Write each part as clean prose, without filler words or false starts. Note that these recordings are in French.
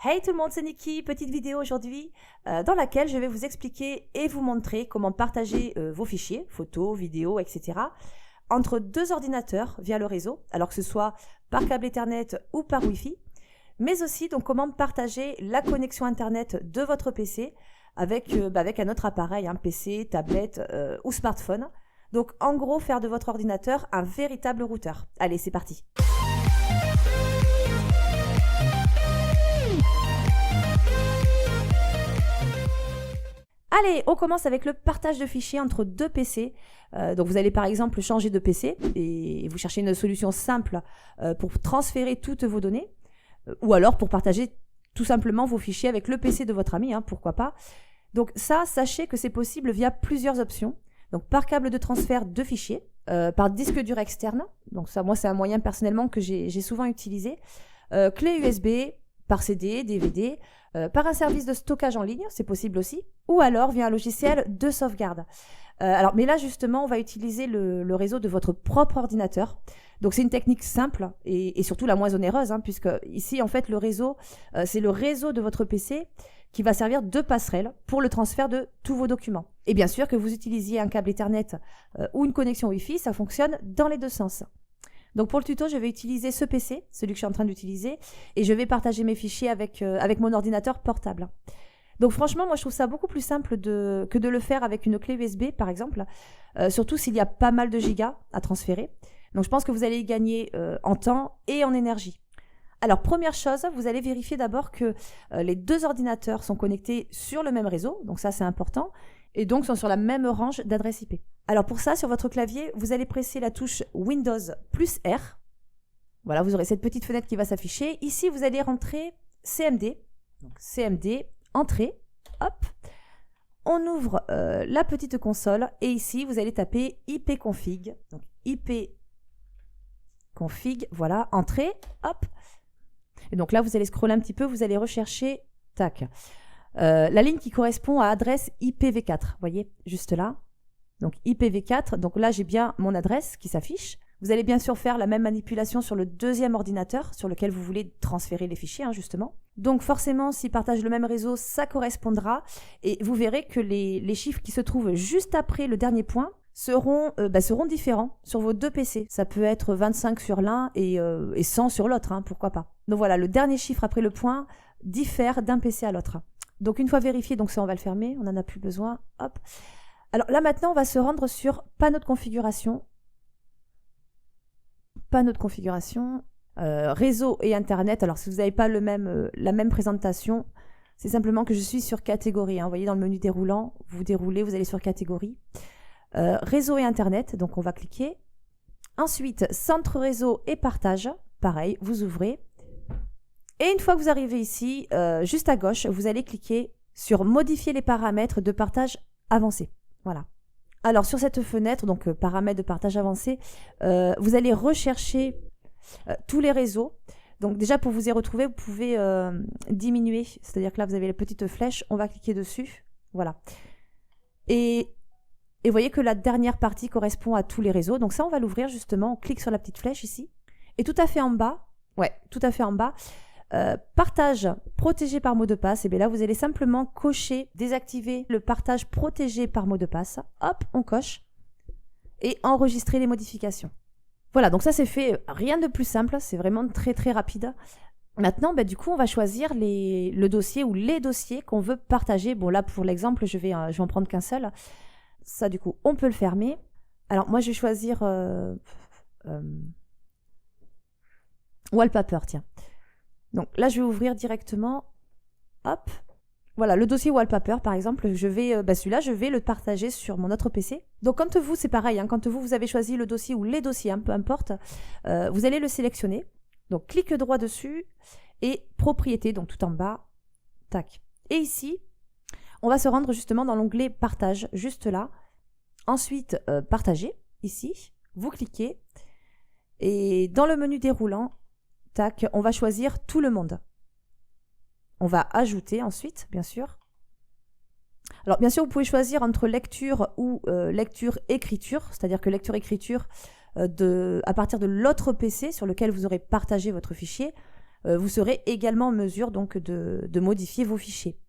Hey tout le monde, c'est Niki, petite vidéo aujourd'hui dans laquelle je vais vous expliquer et vous montrer comment partager vos fichiers, photos, vidéos, etc. entre deux ordinateurs via le réseau, alors que ce soit par câble Ethernet ou par Wi-Fi, mais aussi donc comment partager la connexion Internet de votre PC avec un autre appareil, PC, tablette ou smartphone. Donc en gros, faire de votre ordinateur un véritable routeur. Allez, c'est parti. Allez, on commence avec le partage de fichiers entre deux PC. Donc vous allez par exemple changer de PC et vous cherchez une solution simple pour transférer toutes vos données ou alors pour partager tout simplement vos fichiers avec le PC de votre ami, pourquoi pas. Donc ça, sachez que c'est possible via plusieurs options. Donc par câble de transfert de fichiers, par disque dur externe. Donc ça, moi, c'est un moyen personnellement que j'ai souvent utilisé. Clé USB, par CD, DVD, par un service de stockage en ligne, c'est possible aussi, ou alors via un logiciel de sauvegarde. Mais là justement, on va utiliser le réseau de votre propre ordinateur. Donc c'est une technique simple et surtout la moins onéreuse, puisque ici en fait le réseau, c'est le réseau de votre PC qui va servir de passerelle pour le transfert de tous vos documents. Et bien sûr que vous utilisiez un câble Ethernet ou une connexion Wi-Fi, ça fonctionne dans les deux sens. Donc pour le tuto, je vais utiliser ce PC, celui que je suis en train d'utiliser, et je vais partager mes fichiers avec mon ordinateur portable. Donc franchement, moi je trouve ça beaucoup plus simple que de le faire avec une clé USB par exemple, surtout s'il y a pas mal de gigas à transférer. Donc je pense que vous allez y gagner en temps et en énergie. Alors première chose, vous allez vérifier d'abord que les deux ordinateurs sont connectés sur le même réseau, donc ça c'est important, et donc sont sur la même range d'adresse IP. Alors pour ça, sur votre clavier, vous allez presser la touche Windows plus R. Voilà, vous aurez cette petite fenêtre qui va s'afficher. Ici, vous allez rentrer CMD. Donc CMD, entrée, hop. On ouvre la petite console et ici, vous allez taper ipconfig. Donc ipconfig, voilà, entrée, hop. Et donc là, vous allez scroller un petit peu, vous allez rechercher, tac, la ligne qui correspond à adresse IPv4. Vous voyez, juste là. Donc IPv4, donc là j'ai bien mon adresse qui s'affiche. Vous allez bien sûr faire la même manipulation sur le deuxième ordinateur sur lequel vous voulez transférer les fichiers justement. Donc forcément, s'ils partagent le même réseau, ça correspondra. Et vous verrez que les chiffres qui se trouvent juste après le dernier point seront différents sur vos deux PC. Ça peut être 25 sur l'un et 100 sur l'autre, pourquoi pas. Donc voilà, le dernier chiffre après le point diffère d'un PC à l'autre. Donc une fois vérifié, donc ça on va le fermer, on n'en a plus besoin, hop. Alors là maintenant on va se rendre sur panneau de configuration. Panneau de configuration, réseau et internet. Alors si vous n'avez pas la même présentation, c'est simplement que je suis sur catégorie. Vous voyez dans le menu déroulant, vous déroulez, vous allez sur catégorie. Réseau et internet, donc on va cliquer. Ensuite, centre réseau et partage, pareil, vous ouvrez. Et une fois que vous arrivez ici, juste à gauche, vous allez cliquer sur modifier les paramètres de partage avancé. Voilà. Alors sur cette fenêtre, donc paramètres de partage avancé, vous allez rechercher tous les réseaux. Donc déjà pour vous y retrouver, vous pouvez diminuer, c'est-à-dire que là vous avez la petite flèche, on va cliquer dessus, voilà. Et vous voyez que la dernière partie correspond à tous les réseaux. Donc ça on va l'ouvrir justement, on clique sur la petite flèche ici. Et tout à fait en bas, partage protégé par mot de passe, et bien là vous allez simplement cocher, désactiver le partage protégé par mot de passe, hop, on coche, et enregistrer les modifications. Voilà, donc ça c'est fait, rien de plus simple, c'est vraiment très très rapide. Maintenant, du coup, on va choisir le dossier ou les dossiers qu'on veut partager. Bon là pour l'exemple, je vais en prendre qu'un seul. Ça du coup, on peut le fermer. Alors moi je vais choisir Wallpaper, tiens. Donc là, je vais ouvrir directement, hop, voilà, le dossier Wallpaper, par exemple, celui-là, je vais le partager sur mon autre PC. Donc quand vous, c'est pareil, quand vous avez choisi le dossier ou les dossiers, peu importe, vous allez le sélectionner. Donc clic droit dessus et propriété, donc tout en bas, tac. Et ici, on va se rendre justement dans l'onglet partage, juste là. Ensuite, partager, ici, vous cliquez et dans le menu déroulant, tac, on va choisir tout le monde. On va ajouter ensuite, bien sûr. Alors, bien sûr, vous pouvez choisir entre lecture ou lecture-écriture, c'est-à-dire que lecture-écriture à partir de l'autre PC sur lequel vous aurez partagé votre fichier. vous serez également en mesure donc de modifier vos fichiers.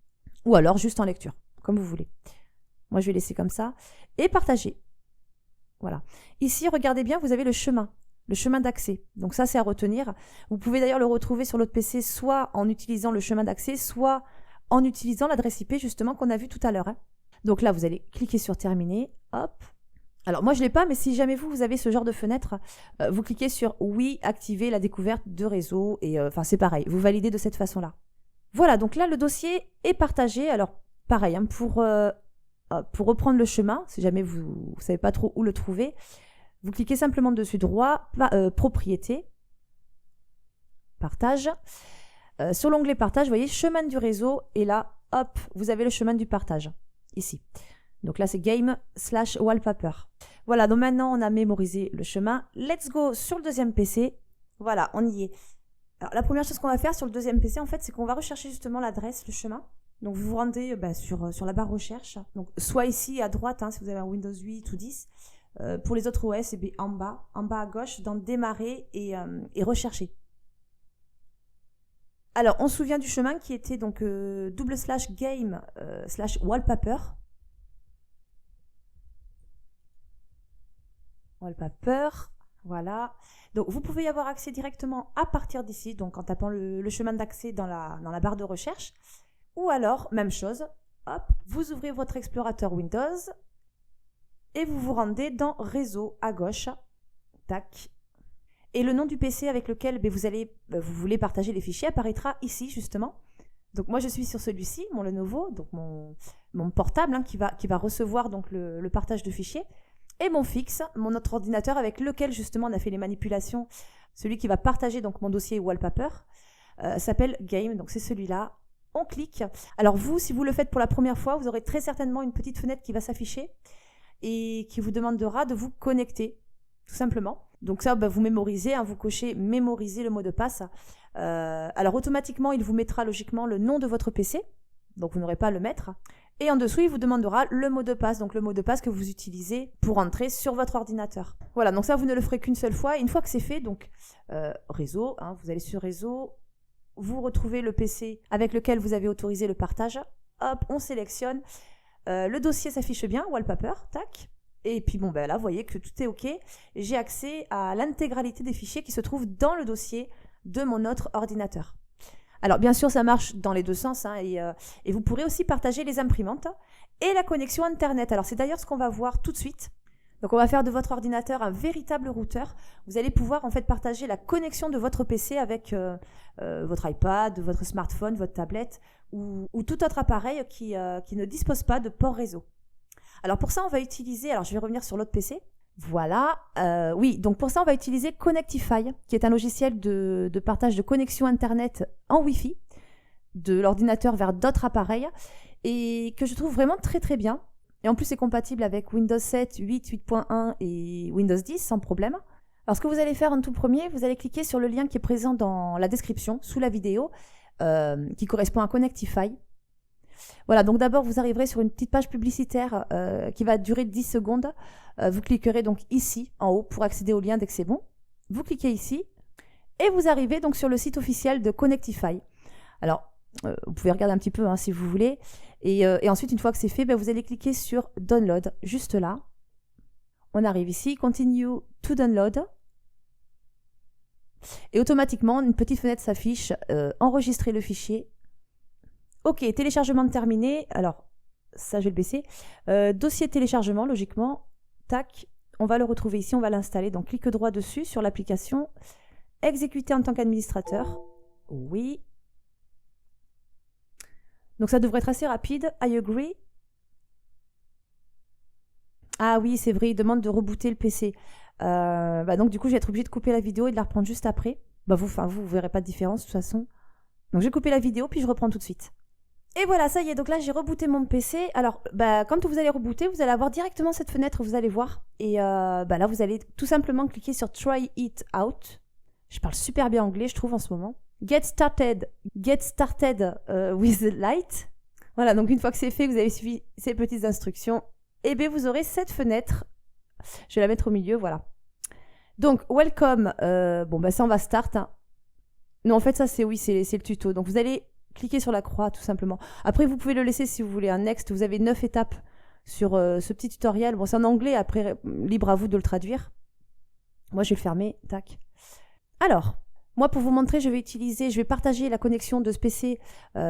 Ou alors juste en lecture, comme vous voulez. Moi, je vais laisser comme ça. Et partager. Voilà. Ici, regardez bien, vous avez le chemin d'accès. Donc ça, c'est à retenir. Vous pouvez d'ailleurs le retrouver sur l'autre PC, soit en utilisant le chemin d'accès, soit en utilisant l'adresse IP justement qu'on a vu tout à l'heure. Donc là, vous allez cliquer sur terminer. Hop. Alors moi, je ne l'ai pas, mais si jamais vous avez ce genre de fenêtre, vous cliquez sur oui, activer la découverte de réseau. Et c'est pareil, vous validez de cette façon-là. Voilà, donc là, le dossier est partagé. Alors pareil, pour reprendre le chemin, si jamais vous ne savez pas trop où le trouver, vous cliquez simplement dessus droit, propriété, partage. Sur l'onglet partage, vous voyez chemin du réseau et là, hop, vous avez le chemin du partage, ici. Donc là, c'est game/wallpaper. Voilà, donc maintenant, on a mémorisé le chemin. Let's go sur le deuxième PC. Voilà, on y est. Alors, la première chose qu'on va faire sur le deuxième PC, en fait, c'est qu'on va rechercher justement l'adresse, le chemin. Donc, vous vous rendez sur la barre recherche. Donc, soit ici à droite, si vous avez un Windows 8 ou 10. Pour les autres OS, en bas à gauche, dans démarrer et rechercher. Alors, on se souvient du chemin qui était donc /game/wallpaper. Wallpaper, voilà. Donc, vous pouvez y avoir accès directement à partir d'ici, donc en tapant le chemin d'accès dans la barre de recherche. Ou alors, même chose, hop, vous ouvrez votre explorateur Windows et vous vous rendez dans Réseau à gauche. Tac. Et le nom du PC avec lequel vous voulez partager les fichiers apparaîtra ici, justement. Donc moi, je suis sur celui-ci, mon Lenovo, donc mon portable qui va recevoir donc le partage de fichiers. Et mon fixe, mon autre ordinateur avec lequel, justement, on a fait les manipulations. Celui qui va partager donc mon dossier wallpaper s'appelle Game, donc c'est celui-là. On clique. Alors vous, si vous le faites pour la première fois, vous aurez très certainement une petite fenêtre qui va s'afficher et qui vous demandera de vous connecter, tout simplement. Donc ça, vous mémorisez, vous cochez mémoriser le mot de passe. Alors automatiquement, il vous mettra logiquement le nom de votre PC, donc vous n'aurez pas à le mettre. Et en dessous, il vous demandera le mot de passe, donc le mot de passe que vous utilisez pour entrer sur votre ordinateur. Voilà, donc ça, vous ne le ferez qu'une seule fois. Et une fois que c'est fait, donc réseau, vous allez sur réseau, vous retrouvez le PC avec lequel vous avez autorisé le partage. Hop, on sélectionne. Le dossier s'affiche bien, wallpaper, tac. Et puis là, vous voyez que tout est OK. J'ai accès à l'intégralité des fichiers qui se trouvent dans le dossier de mon autre ordinateur. Alors, bien sûr, ça marche dans les deux sens. Et vous pourrez aussi partager les imprimantes et la connexion Internet. Alors, c'est d'ailleurs ce qu'on va voir tout de suite. Donc, on va faire de votre ordinateur un véritable routeur. Vous allez pouvoir en fait partager la connexion de votre PC avec votre iPad, votre smartphone, votre tablette ou tout autre appareil qui ne dispose pas de port réseau. Alors pour ça, on va utiliser, je vais revenir sur l'autre PC. Voilà, oui, donc pour ça, on va utiliser Connectify, qui est un logiciel de partage de connexion Internet en Wi-Fi de l'ordinateur vers d'autres appareils et que je trouve vraiment très très bien. Et en plus, c'est compatible avec Windows 7, 8, 8.1 et Windows 10 sans problème. Alors ce que vous allez faire en tout premier, vous allez cliquer sur le lien qui est présent dans la description, sous la vidéo, qui correspond à Connectify. Voilà, donc d'abord, vous arriverez sur une petite page publicitaire qui va durer 10 secondes. Vous cliquerez donc ici, en haut, pour accéder au lien dès que c'est bon. Vous cliquez ici et vous arrivez donc sur le site officiel de Connectify. Alors, vous pouvez regarder un petit peu si vous voulez. Et ensuite, une fois que c'est fait, vous allez cliquer sur Download, juste là. On arrive ici, Continue to Download. Et automatiquement, une petite fenêtre s'affiche, enregistrer le fichier. Ok, téléchargement terminé. Alors, ça, je vais le baisser. Dossier téléchargement, logiquement. Tac, on va le retrouver ici, on va l'installer. Donc, clic droit dessus sur l'application. Exécuter en tant qu'administrateur. Oui. Donc, ça devrait être assez rapide. I agree. Ah oui, c'est vrai, il demande de rebooter le PC. Donc, du coup, je vais être obligée de couper la vidéo et de la reprendre juste après. Vous verrez pas de différence, de toute façon. Donc, je vais couper la vidéo, puis je reprends tout de suite. Et voilà, ça y est, donc là j'ai rebooté mon PC. Alors, quand vous allez rebooter, vous allez avoir directement cette fenêtre, vous allez voir. Et là, vous allez tout simplement cliquer sur Try It Out. Je parle super bien anglais, je trouve, en ce moment. Get started with the light. Voilà, donc une fois que c'est fait, vous avez suivi ces petites instructions. Et bien, vous aurez cette fenêtre. Je vais la mettre au milieu, voilà. Donc, welcome. Ça, on va start. Non, en fait, ça, c'est le tuto. Donc, vous allez cliquer sur la croix, tout simplement. Après, vous pouvez le laisser si vous voulez un next. Vous avez 9 étapes sur ce petit tutoriel. Bon, c'est en anglais, après, libre à vous de le traduire. Moi, je vais le fermer. Tac. Alors, moi, pour vous montrer, je vais partager la connexion de ce PC.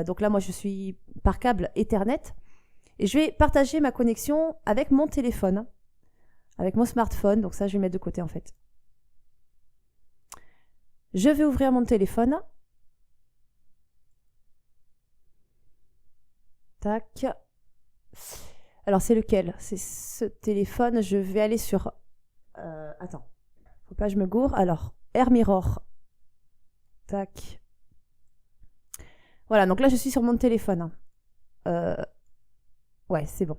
Donc là, moi, je suis par câble Ethernet. Et je vais partager ma connexion avec mon téléphone, avec mon smartphone. Donc ça, je vais mettre de côté, en fait. Je vais ouvrir mon téléphone. Tac. Alors, c'est lequel? C'est ce téléphone. Je vais aller sur... attends. Faut pas que je me gourre. Alors, AirMirror. Tac. Voilà, donc là, je suis sur mon téléphone. Ouais, c'est bon.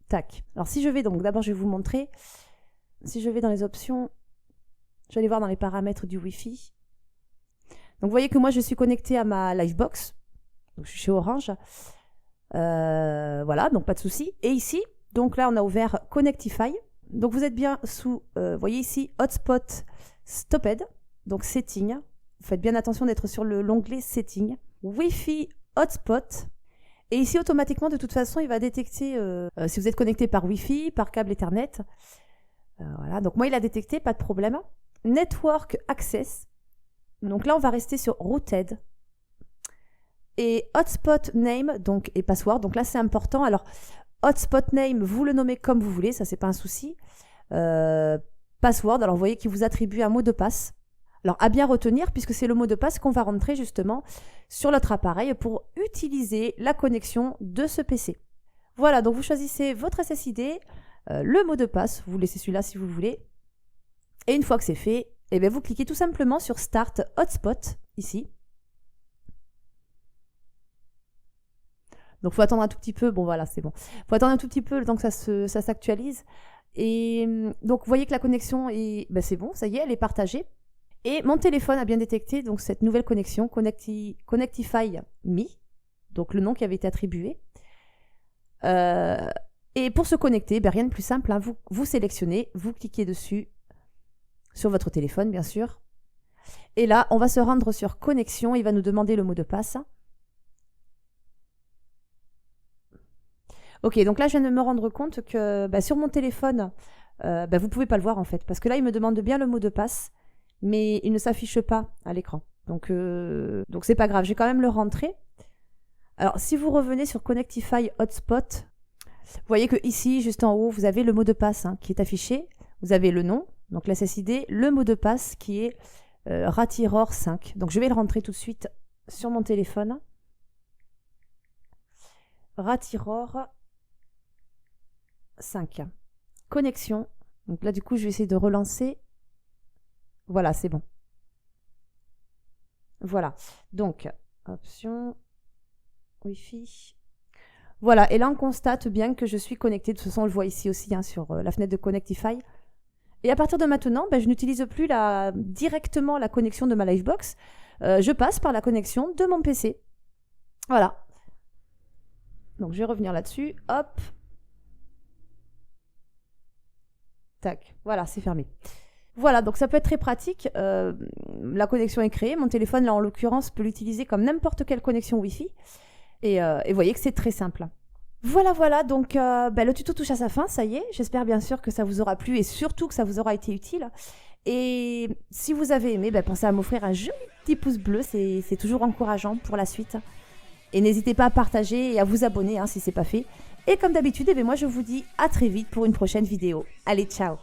Tac. Alors, si je vais... Donc, d'abord, je vais vous montrer. Si je vais dans les options... Je vais aller voir dans les paramètres du Wi-Fi. Donc, vous voyez que moi, je suis connectée à ma Livebox. Donc, je suis chez Orange. Voilà, donc pas de souci. Et ici, donc là, on a ouvert Connectify. Donc, vous êtes bien sous, vous voyez ici, Hotspot Stopped. Donc, Setting. Vous faites bien attention d'être sur l'onglet Setting. Wi-Fi Hotspot. Et ici, automatiquement, de toute façon, il va détecter si vous êtes connecté par Wi-Fi, par câble Ethernet. Voilà, donc moi, il a détecté, pas de problème. Network Access. Donc là, on va rester sur Routed. Et Hotspot Name donc, et Password. Donc là, c'est important. Alors, Hotspot Name, vous le nommez comme vous voulez, ça, c'est pas un souci. Password, alors vous voyez qu'il vous attribue un mot de passe. Alors, à bien retenir, puisque c'est le mot de passe qu'on va rentrer justement sur notre appareil pour utiliser la connexion de ce PC. Voilà, donc vous choisissez votre SSID, le mot de passe, vous laissez celui-là si vous voulez. Et une fois que c'est fait, eh bien, vous cliquez tout simplement sur Start Hotspot, ici. Donc, il faut attendre un tout petit peu. Bon, voilà, c'est bon. Il faut attendre un tout petit peu le temps que ça s'actualise. Et donc, vous voyez que la connexion est... Ben, c'est bon, ça y est, elle est partagée. Et mon téléphone a bien détecté donc, cette nouvelle connexion, Connectify Me, donc le nom qui avait été attribué. Et pour se connecter, ben, rien de plus simple. Hein, vous sélectionnez, vous cliquez dessus, sur votre téléphone, bien sûr. Et là, on va se rendre sur connexion. Il va nous demander le mot de passe. Ok, donc là, je viens de me rendre compte que bah, sur mon téléphone, vous ne pouvez pas le voir en fait. Parce que là, il me demande bien le mot de passe, mais il ne s'affiche pas à l'écran. Donc c'est pas grave, je vais quand même le rentrer. Alors, si vous revenez sur Connectify Hotspot, vous voyez que ici, juste en haut, vous avez le mot de passe qui est affiché. Vous avez le nom, donc la SSID, le mot de passe qui est Ratiror 5. Donc, je vais le rentrer tout de suite sur mon téléphone. Ratiror 5. Connexion. Donc là, du coup, je vais essayer de relancer. Voilà, c'est bon. Voilà. Donc, option, Wi-Fi. Voilà. Et là, on constate bien que je suis connectée. De toute façon, on le voit ici aussi sur la fenêtre de Connectify. Et à partir de maintenant, je n'utilise plus directement la connexion de ma Livebox. Je passe par la connexion de mon PC. Voilà. Donc, je vais revenir là-dessus. Hop. Tac. Voilà, c'est fermé. Voilà, donc ça peut être très pratique. La connexion est créée. Mon téléphone, là, en l'occurrence, peut l'utiliser comme n'importe quelle connexion Wi-Fi. Et vous voyez que c'est très simple. Voilà, donc le tuto touche à sa fin, ça y est. J'espère bien sûr que ça vous aura plu et surtout que ça vous aura été utile. Et si vous avez aimé, pensez à m'offrir un joli petit pouce bleu, c'est toujours encourageant pour la suite. Et n'hésitez pas à partager et à vous abonner si ce n'est pas fait. Et comme d'habitude, moi je vous dis à très vite pour une prochaine vidéo. Allez, ciao!